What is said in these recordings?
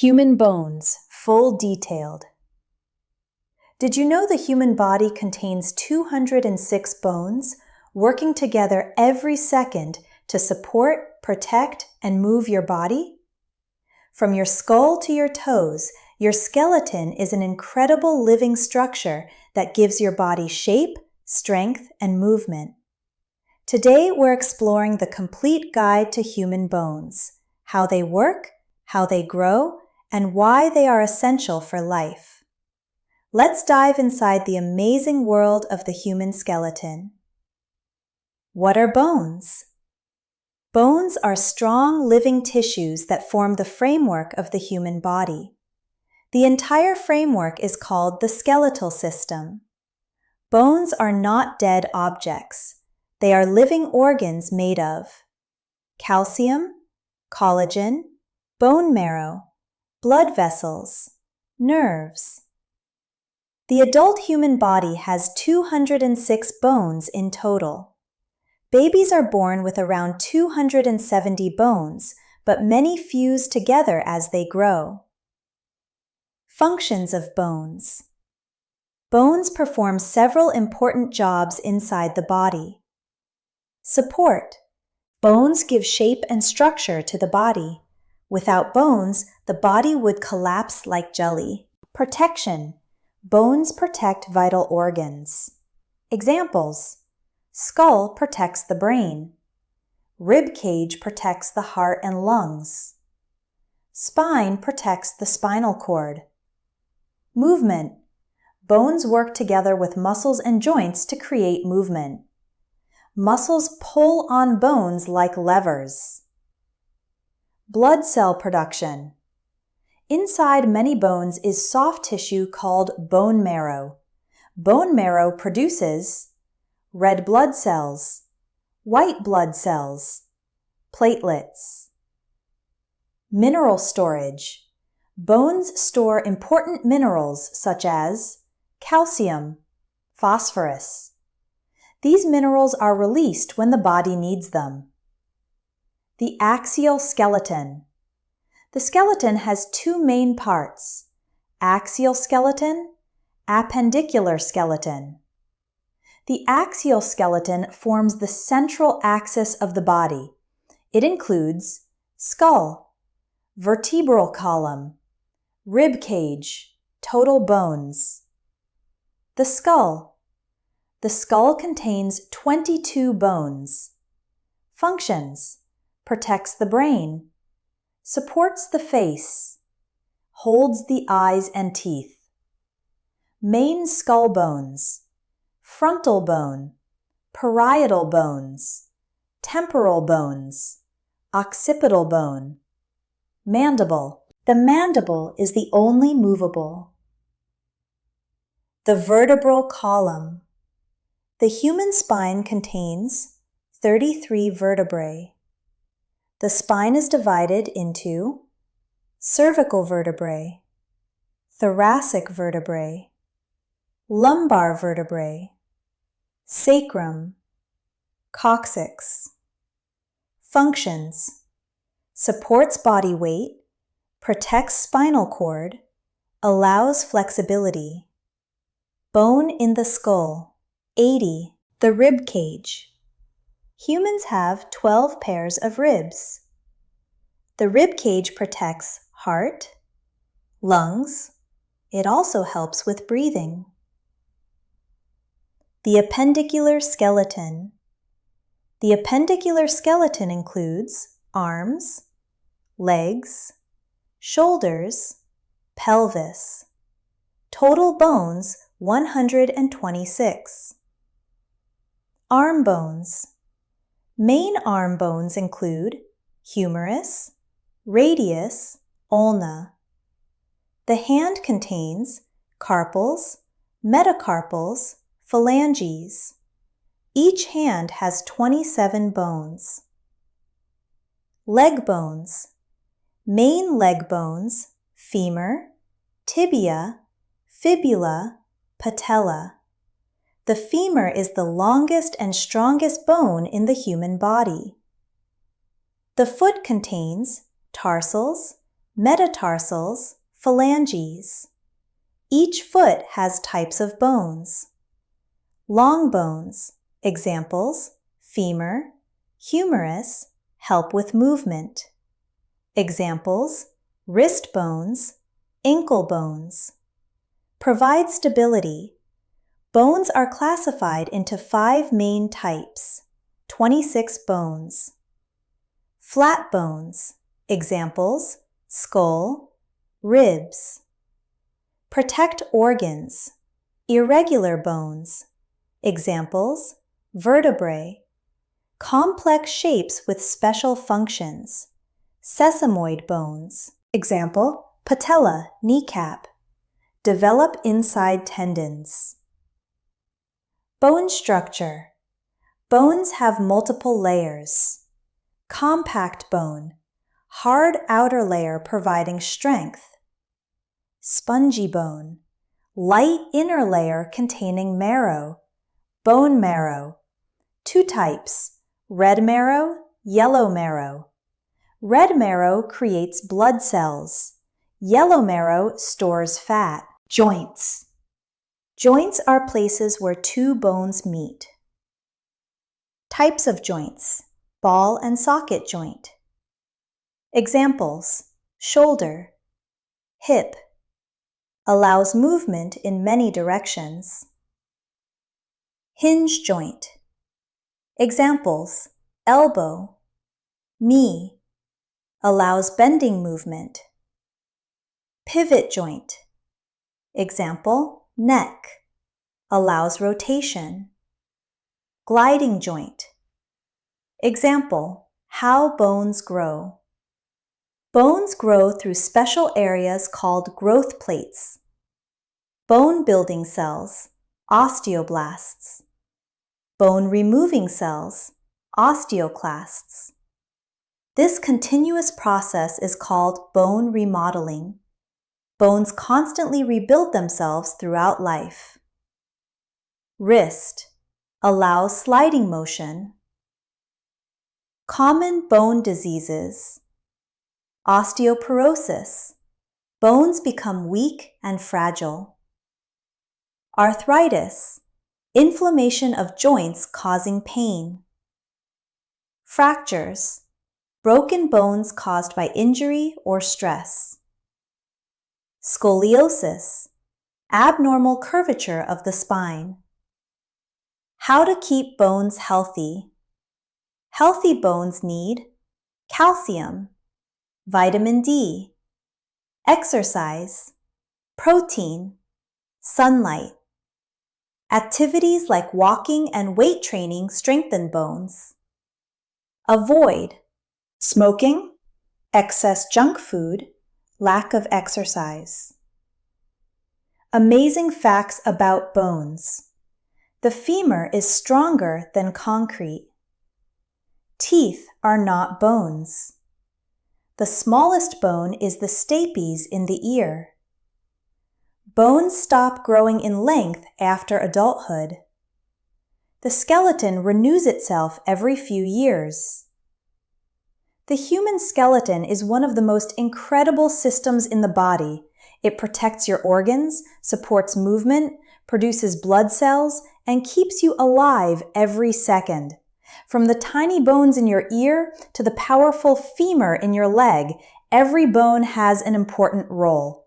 Human bones, full detailed. Did you know the human body contains 206 bones, working together every second to support, protect, and move your body? From your skull to your toes, your skeleton is an incredible living structure that gives your body shape, strength, and movement. Today, we're exploring the complete guide to human bones, how they work, how they grow, and why they are essential for life. Let's dive inside the amazing world of the human skeleton. What are bones? Bones are strong living tissues that form the framework of the human body. The entire framework is called the skeletal system. Bones are not dead objects. They are living organs made of calcium, collagen, bone marrow, blood vessels, nerves. The adult human body has 206 bones in total. Babies are born with around 270 bones, but many fuse together as they grow. Functions of bones. Bones perform several important jobs inside the body. Support. Bones give shape and structure to the body. Without bones, the body would collapse like jelly. Protection. Bones protect vital organs. Examples: skull protects the brain. Rib cage protects the heart and lungs. Spine protects the spinal cord. Movement. Bones work together with muscles and joints to create movement. Muscles pull on bones like levers. Blood cell production. Inside many bones is soft tissue called bone marrow. Bone marrow produces red blood cells, white blood cells, platelets. Mineral storage. Bones store important minerals such as calcium, phosphorus. These minerals are released when the body needs them. The axial skeleton. The skeleton has two main parts: axial skeleton, appendicular skeleton. The axial skeleton forms the central axis of the body. It includes skull, vertebral column, rib cage, total bones. The skull. The skull contains 22 bones. Functions: protects the brain, supports the face, holds the eyes and teeth. Main skull bones: frontal bone, parietal bones, temporal bones, occipital bone. Mandible. The mandible is the only movable. The vertebral column. The human spine contains 33 vertebrae. The spine is divided into cervical vertebrae, thoracic vertebrae, lumbar vertebrae, sacrum, coccyx. Functions: supports body weight, protects spinal cord, allows flexibility. Bone in the skull. 80. The rib cage. Humans have 12 pairs of ribs. The rib cage protects heart, lungs. It also helps with breathing. The appendicular skeleton. The appendicular skeleton includes arms, legs, shoulders, pelvis. Total bones 126. Arm bones. Main arm bones include humerus, radius, ulna. The hand contains carpals, metacarpals, phalanges. Each hand has 27 bones. Leg bones. Main leg bones: femur, tibia, fibula, patella. The femur is the longest and strongest bone in the human body. The foot contains tarsals, metatarsals, phalanges. Each foot has types of bones. Long bones, examples, femur, humerus, help with movement. Examples, wrist bones, ankle bones. Provide stability. Bones are classified into 5 main types, 26 bones. Flat bones, examples, skull, ribs. Protect organs, irregular bones, examples, vertebrae. Complex shapes with special functions, sesamoid bones, example, patella, kneecap. Develop inside tendons. Bone structure. Bones have multiple layers. Compact bone, hard outer layer providing strength. Spongy bone, light inner layer containing marrow, bone marrow. 2 types, red marrow, yellow marrow. Red marrow creates blood cells. Yellow marrow stores fat. Joints. Joints are places where 2 bones meet. Types of joints, ball and socket joint. Examples, shoulder, hip. Allows movement in many directions. Hinge joint. Examples, elbow, knee. Allows bending movement. Pivot joint. Example, neck. Allows rotation. Gliding joint. Example, how bones grow. Bones grow through special areas called growth plates. Bone-building cells, osteoblasts. Bone-removing cells, osteoclasts. This continuous process is called bone remodeling. Bones constantly rebuild themselves throughout life. Wrist allows sliding motion. Common bone diseases. Osteoporosis. Bones become weak and fragile. Arthritis. Inflammation of joints causing pain. Fractures. Broken bones caused by injury or stress. Scoliosis. Abnormal curvature of the spine. How to keep bones healthy. Healthy bones need calcium, vitamin D, exercise, protein, sunlight. Activities like walking and weight training strengthen bones. Avoid smoking, excess junk food, lack of exercise. Amazing facts about bones. The femur is stronger than concrete. Teeth are not bones. The smallest bone is the stapes in the ear. Bones stop growing in length after adulthood. The skeleton renews itself every few years. The human skeleton is one of the most incredible systems in the body. It protects your organs, supports movement, produces blood cells, and keeps you alive every second. From the tiny bones in your ear to the powerful femur in your leg, every bone has an important role.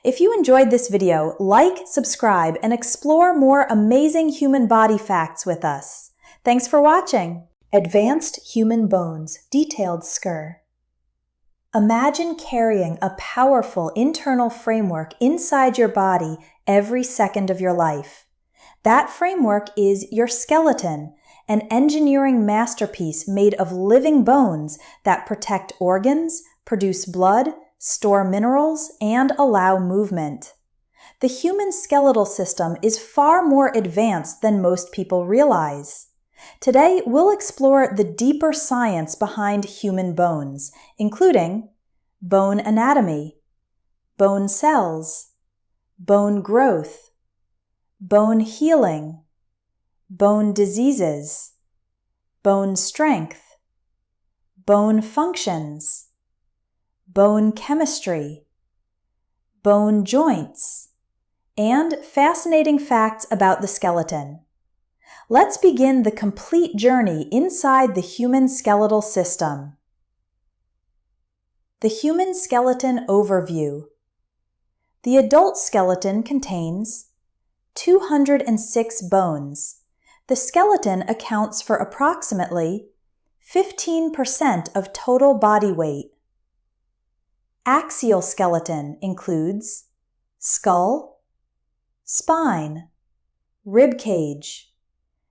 If you enjoyed this video, like, subscribe, and explore more amazing human body facts with us. Thanks for watching. Advanced human bones, detailed SCR. Imagine carrying a powerful internal framework inside your body every second of your life. That framework is your skeleton, an engineering masterpiece made of living bones that protect organs, produce blood, store minerals, and allow movement. The human skeletal system is far more advanced than most people realize. Today, we'll explore the deeper science behind human bones, including bone anatomy, bone cells, bone growth, bone healing, bone diseases, bone strength, bone functions, bone chemistry, bone joints, and fascinating facts about the skeleton. Let's begin the complete journey inside the human skeletal system. The human skeleton overview. The adult skeleton contains 206 bones. The skeleton accounts for approximately 15% of total body weight. Axial skeleton includes skull, spine, rib cage.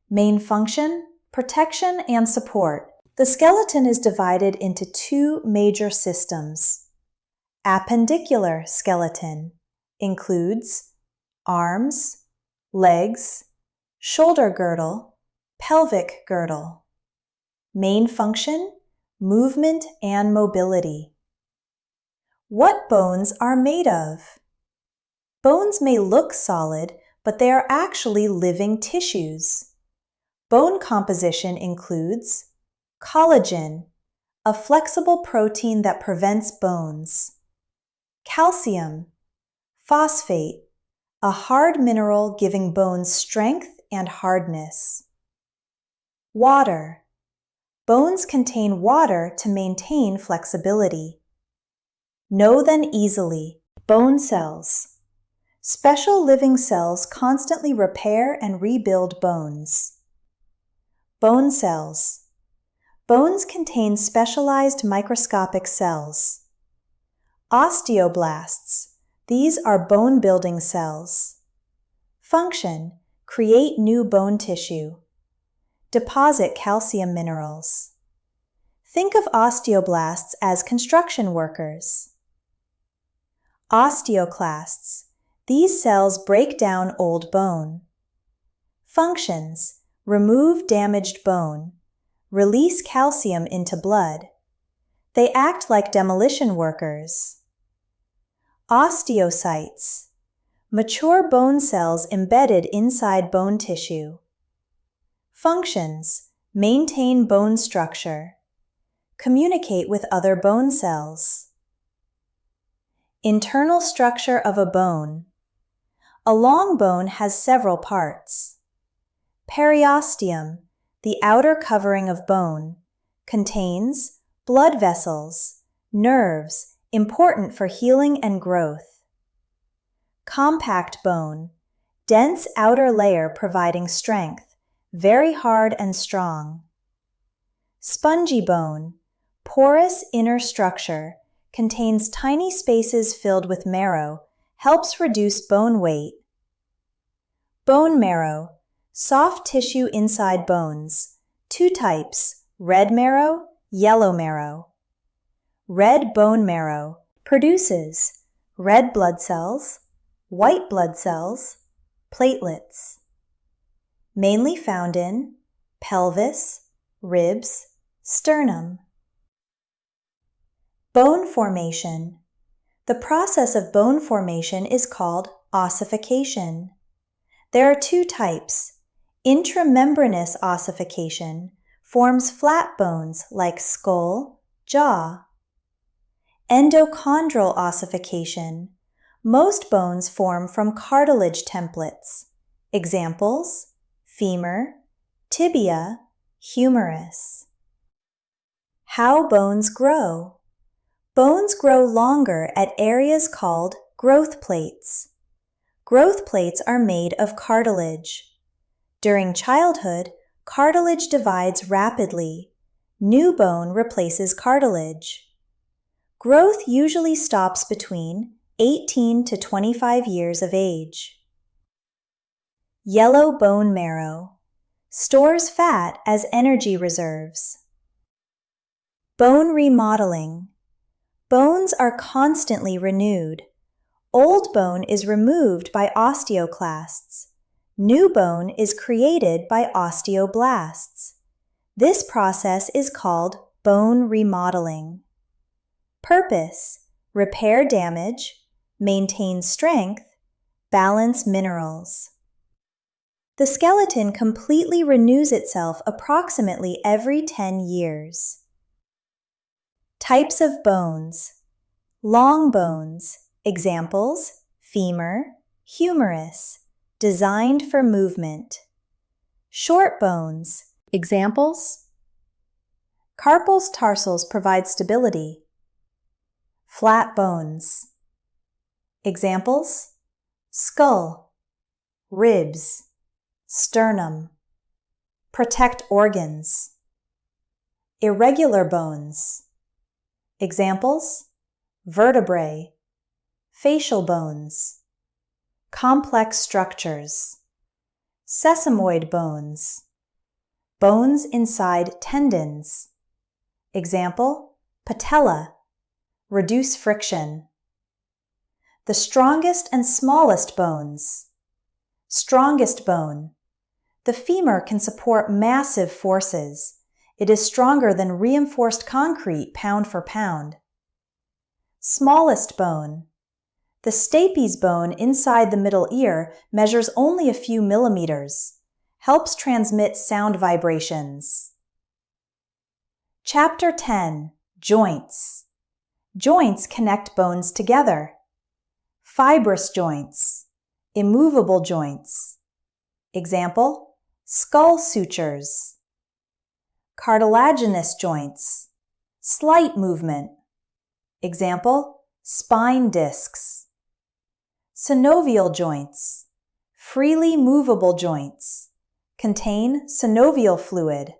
Main function, protection and support. The skeleton is divided into two major systems. Appendicular skeleton includes arms, legs, shoulder girdle, pelvic girdle. Main function, movement and mobility. What bones are made of? Bones may look solid, but they are actually living tissues. Bone composition includes collagen, a flexible protein that prevents bones, calcium, phosphate, a hard mineral giving bones strength and hardness, water. Bones contain water to maintain flexibility. Know them easily. Bone cells. Special living cells constantly repair and rebuild bones. Bone cells. Bones contain specialized microscopic cells. Osteoblasts. These are bone-building cells. Function. Create new bone tissue. Deposit calcium minerals. Think of osteoblasts as construction workers. Osteoclasts. These cells break down old bone. Functions. Remove damaged bone. Release calcium into blood. They act like demolition workers. Osteocytes. Mature bone cells embedded inside bone tissue. Functions. Maintain bone structure. Communicate with other bone cells. Internal structure of a bone. A long bone has several parts. Periosteum, the outer covering of bone, contains blood vessels, nerves, important for healing and growth. Compact bone, dense outer layer providing strength, very hard and strong. Spongy bone, porous inner structure, contains tiny spaces filled with marrow, helps reduce bone weight. Bone marrow, soft tissue inside bones. Two types, red marrow, yellow marrow. Red bone marrow produces red blood cells, white blood cells, platelets. Mainly found in pelvis, ribs, sternum. Bone formation. The process of bone formation is called ossification. There are two types. Intramembranous ossification forms flat bones like skull, jaw. Endochondral ossification. Most bones form from cartilage templates. Examples: femur, tibia, humerus. How bones grow. Bones grow longer at areas called growth plates. Growth plates are made of cartilage. During childhood, cartilage divides rapidly. New bone replaces cartilage. Growth usually stops between 18 to 25 years of age. Yellow bone marrow stores fat as energy reserves. Bone remodeling. Bones are constantly renewed. Old bone is removed by osteoclasts. New bone is created by osteoblasts. This process is called bone remodeling. Purpose: repair damage, maintain strength, balance minerals. The skeleton completely renews itself approximately every 10 years. Types of bones. Long bones. Examples: femur, humerus, designed for movement. Short bones. Examples: carpals tarsals provide stability. Flat bones. Examples: skull, ribs, sternum. Protect organs. Irregular bones. Examples: vertebrae, facial bones. Complex structures. Sesamoid bones. Bones inside tendons. Example: patella. Reduce friction. The strongest and smallest bones. Strongest bone. The femur can support massive forces. It is stronger than reinforced concrete pound for pound. Smallest bone. The stapes bone inside the middle ear measures only a few millimeters. Helps transmit sound vibrations. Chapter 10. Joints. Joints connect bones together. Fibrous joints. Immovable joints. Example: skull sutures. Cartilaginous joints. Slight movement. Example: spine discs. Synovial joints. Freely movable joints. Contain synovial fluid.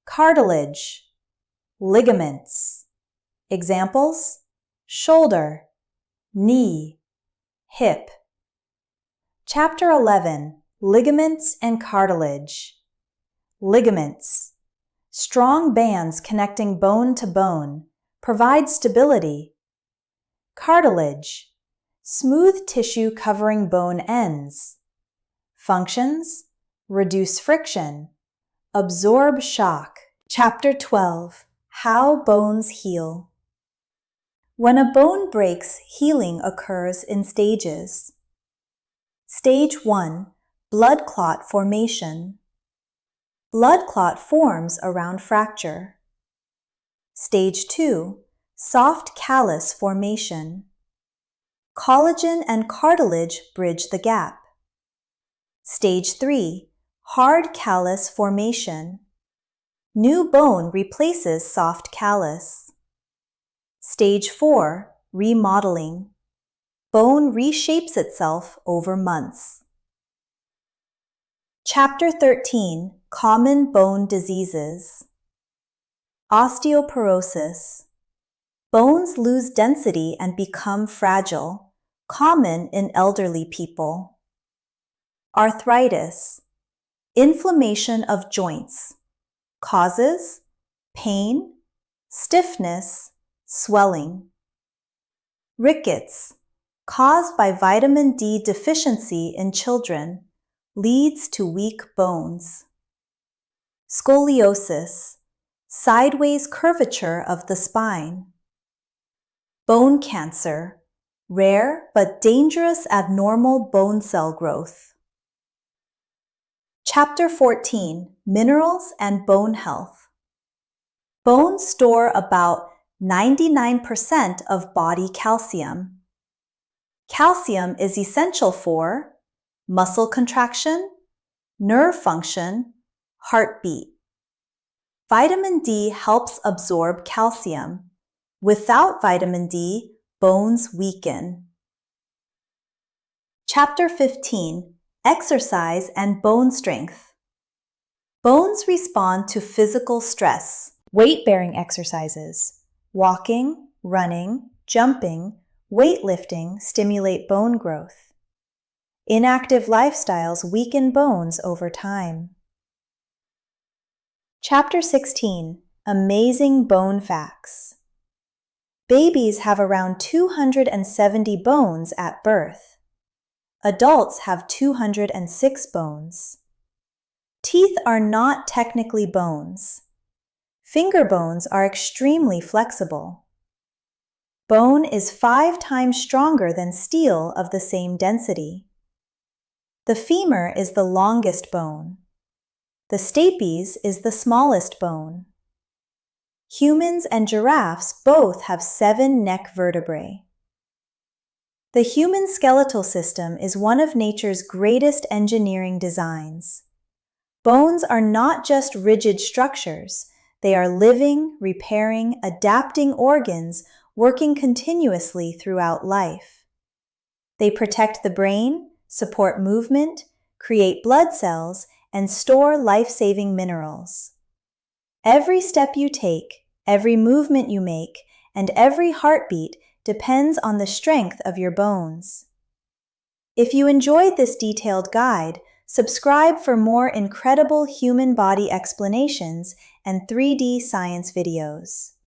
Cartilage. Ligaments. Examples: shoulder, knee, hip. Chapter 11. Ligaments and cartilage. Ligaments. Strong bands connecting bone to bone. Provide stability. Cartilage. Smooth tissue covering bone ends. Functions: reduce friction. Absorb shock. Chapter 12. How bones heal. When a bone breaks, healing occurs in stages. Stage 1. Blood clot formation. Blood clot forms around fracture. Stage 2. Soft callus formation. Collagen and cartilage bridge the gap. Stage 3. Hard callus formation. New bone replaces soft callus. Stage 4. Remodeling. Bone reshapes itself over months. Chapter 13. Common bone diseases. Osteoporosis. Bones lose density and become fragile, common in elderly people. Arthritis. Inflammation of joints. Causes: pain, stiffness, swelling. Rickets. Caused by vitamin D deficiency in children, leads to weak bones. Scoliosis. Sideways curvature of the spine. Bone cancer. Rare but dangerous abnormal bone cell growth. Chapter 14. Minerals and bone health. Bones store about 99% of body calcium. Calcium is essential for muscle contraction, nerve function, heartbeat. Vitamin D helps absorb calcium. Without vitamin D, bones weaken. Chapter 15. Exercise and bone strength. Bones respond to physical stress. Weight-bearing exercises. Walking, running, jumping, weightlifting stimulate bone growth. Inactive lifestyles weaken bones over time. Chapter 16. Amazing bone facts. Babies have around 270 bones at birth. Adults have 206 bones. Teeth are not technically bones. Finger bones are extremely flexible. Bone is 5 times stronger than steel of the same density. The femur is the longest bone. The stapes is the smallest bone. Humans and giraffes both have 7 neck vertebrae. The human skeletal system is one of nature's greatest engineering designs. Bones are not just rigid structures, they are living, repairing, adapting organs working continuously throughout life. They protect the brain, support movement, create blood cells, and store life-saving minerals. Every step you take, every movement you make, and every heartbeat depends on the strength of your bones. If you enjoyed this detailed guide, subscribe for more incredible human body explanations and 3D science videos.